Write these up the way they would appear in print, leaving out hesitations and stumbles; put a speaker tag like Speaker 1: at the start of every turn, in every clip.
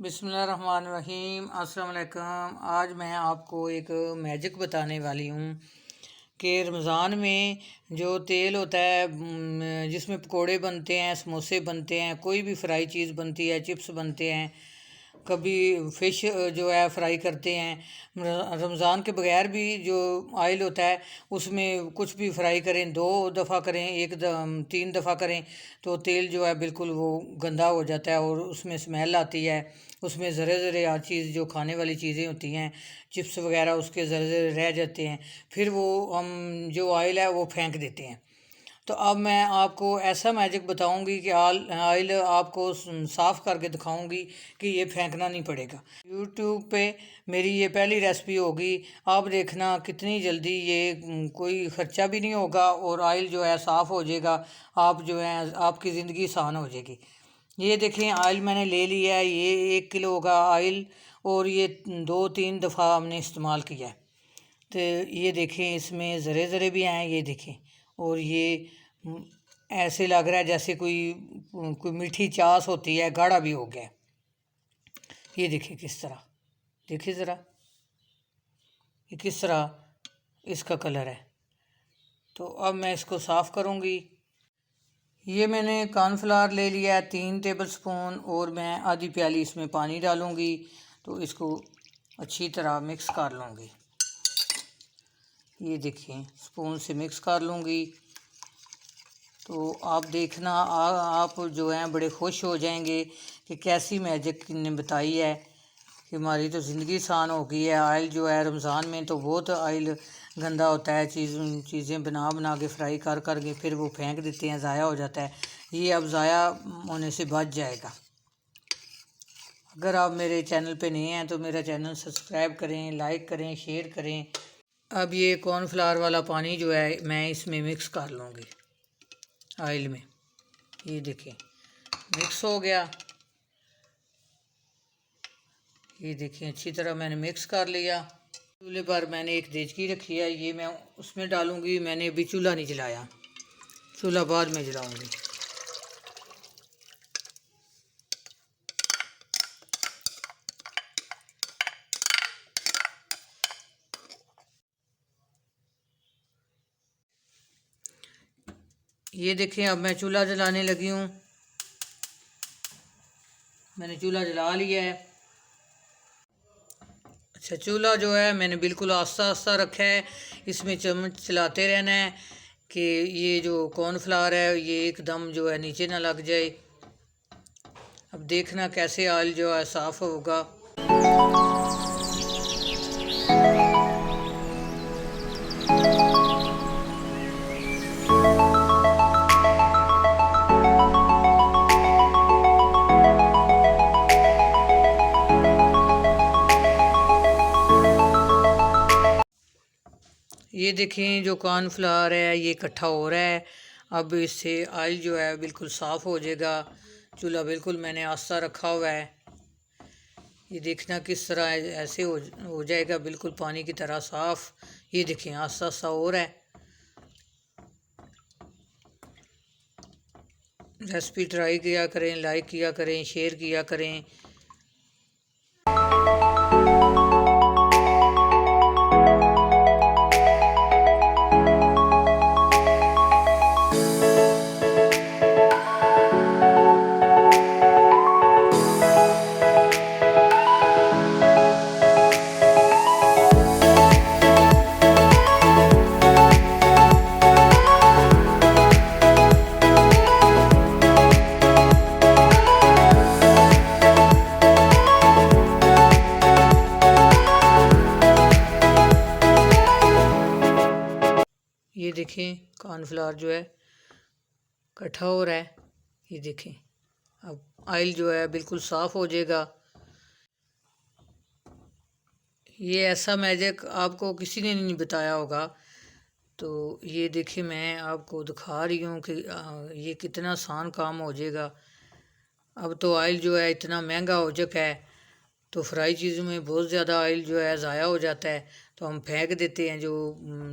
Speaker 1: बिस्मिल्लाहिर्रहमानिर्रहीम। अस्सलाम वालेकुम। आज मैं आपको एक मैजिक बताने वाली हूँ कि रमज़ान में जो तेल होता है जिसमें पकोड़े बनते हैं, समोसे बनते हैं, कोई भी फ्राई चीज़ बनती है, चिप्स बनते हैं, कभी फ़िश जो है फ्राई करते हैं। रमज़ान के बगैर भी जो ऑयल होता है उसमें कुछ भी फ्राई करें, 2 दफ़ा करें, 3 दफ़ा करें तो तेल जो है बिल्कुल वो गंदा हो जाता है और उसमें स्मेल आती है। उसमें ज़रे ज़रे हर चीज़ जो खाने वाली चीज़ें होती हैं, चिप्स वगैरह, उसके ज़रे ज़रे रह जाते हैं। फिर वो हम जो ऑयल है वो फेंक देते हैं। तो अब मैं आपको ऐसा मैजिक बताऊंगी कि ऑयल आपको साफ़ करके दिखाऊंगी कि ये फेंकना नहीं पड़ेगा। यूट्यूब पे मेरी ये पहली रेसिपी होगी। आप देखना कितनी जल्दी ये कोई ख़र्चा भी नहीं होगा और ऑयल जो है साफ़ हो जाएगा। आप जो है आपकी ज़िंदगी आसान हो जाएगी। ये देखें, ऑयल मैंने ले लिया है, ये 1 किलो का ऑयल और ये 2-3 दफ़ा हमने इस्तेमाल किया है। तो ये देखें, इसमें ज़रे ज़रे भी आए, ये देखें। और ये ऐसे लग रहा है जैसे कोई मीठी चास होती है, गाढ़ा भी हो गया। ये देखिए किस तरह, देखिए ज़रा ये किस तरह इसका कलर है। तो अब मैं इसको साफ़ करूँगी। ये मैंने कॉर्नफ्लावर ले लिया है 3 टेबल स्पून और मैं आधी प्याली इसमें पानी डालूँगी। तो इसको अच्छी तरह मिक्स कर लूँगी। ये देखिए, स्पून से मिक्स कर लूँगी। तो आप देखना आप जो हैं बड़े खुश हो जाएंगे कि कैसी मैजिक ने बताई है कि हमारी तो ज़िंदगी आसान हो गई है। ऑयल जो है रमज़ान में तो बहुत ऑयल गंदा होता है, चीज़ें बना बना के फ्राई कर के फिर वो फेंक देते हैं, ज़ाया हो जाता है। ये अब ज़ाया होने से बच जाएगा। अगर आप मेरे चैनल पे नए हैं तो मेरा चैनल सब्सक्राइब करें, लाइक करें, शेयर करें। अब ये कॉर्नफ्लावर वाला पानी जो है मैं इसमें मिक्स कर लूँगी ऑयल में। ये देखिए मिक्स हो गया। ये देखिए अच्छी तरह मैंने मिक्स कर लिया। चूल्हे पर मैंने एक देचकी रखी है, ये मैं उसमें डालूँगी। मैंने अभी चूल्हा नहीं जलाया, चूल्हा बाद में जलाऊँगी। ये देखें, अब मैं चूल्हा जलाने लगी हूँ। मैंने चूल्हा जला लिया है। अच्छा, चूल्हा जो है मैंने बिल्कुल आस्ता आस्ता रखा है। इसमें चम्मच चलाते रहना है कि ये जो कॉर्नफ्लावर है ये एकदम जो है नीचे ना लग जाए। अब देखना कैसे ऑयल जो है साफ़ होगा। ये देखें, जो कॉर्नफ्लावर है ये इकट्ठा हो रहा है। अब इससे ऑयल जो है बिल्कुल साफ़ हो जाएगा। चूल्हा बिल्कुल मैंने आस्ता रखा हुआ है। ये देखना किस तरह ऐसे हो जाएगा बिल्कुल पानी की तरह साफ़। ये देखें आस्ता आस्ता हो रहा है। रेसिपी ट्राई किया करें, लाइक किया करें, शेयर किया करें। ये देखें कॉर्नफ्लावर जो है इकट्ठा हो रहा है। ये देखें अब ऑयल जो है बिल्कुल साफ़ हो जाएगा। ये ऐसा मैजिक आपको किसी ने नहीं बताया होगा। तो ये देखिए मैं आपको दिखा रही हूँ कि ये कितना आसान काम हो जाएगा। अब तो ऑयल जो है इतना महंगा हो चुका है तो फ्राई चीज़ों में बहुत ज़्यादा ऑयल जो है ज़ाया हो जाता है। तो हम फेंक देते हैं जो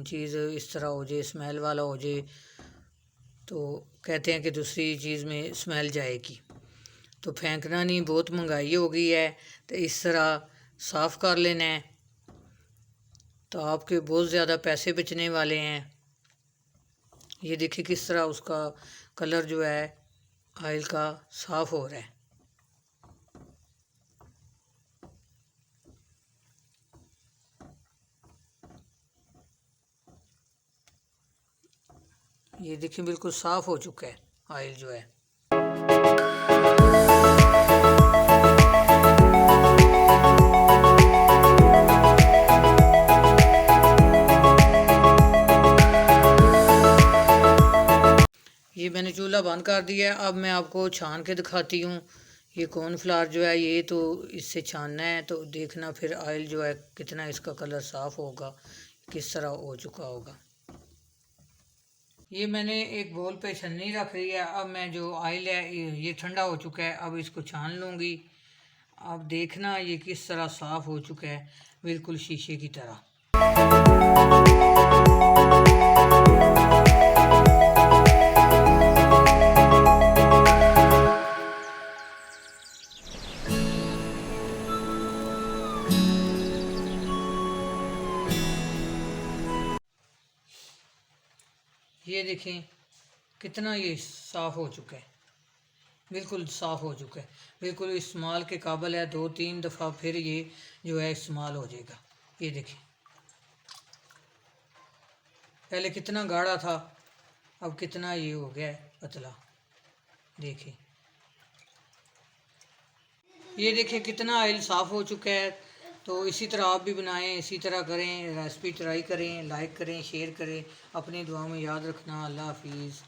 Speaker 1: चीज़ इस तरह हो जाए, स्मेल वाला हो जाए, तो कहते हैं कि दूसरी चीज़ में स्मेल जाएगी। तो फेंकना नहीं, बहुत महंगाई हो गई है। तो इस तरह साफ़ कर लेना है, तो आपके बहुत ज़्यादा पैसे बचने वाले हैं। ये देखिए किस तरह उसका कलर जो है ऑयल का साफ़ हो रहा है। ये देखिए बिल्कुल साफ़ हो चुका है ऑयल जो है। ये मैंने चूल्हा बंद कर दिया है। अब मैं आपको छान के दिखाती हूँ। ये कॉर्नफ्लावर जो है ये तो इससे छानना है, तो देखना फिर ऑयल जो है कितना इसका कलर साफ़ होगा, किस तरह हो चुका होगा। ये मैंने एक बोल पे छन्नी रख ली है। अब मैं जो ऑयल है ये ठंडा हो चुका है, अब इसको छान लूँगी। अब देखना ये किस तरह साफ़ हो चुका है, बिल्कुल शीशे की तरह। ये देखें कितना ये साफ़ हो चुका है, बिल्कुल साफ़ हो चुका है, बिल्कुल इस्तेमाल के काबिल है। 2-3 दफ़ा फिर ये जो है इस्तेमाल हो जाएगा। ये देखें पहले कितना गाढ़ा था, अब कितना ये हो गया है पतला। देखिए ये देखिए कितना ऑयल साफ़ हो चुका है। तो इसी तरह आप भी बनाएं, इसी तरह करें, रेसिपी ट्राई करें, लाइक करें, शेयर करें, अपनी दुआ में याद रखना। अल्लाह हाफिज़।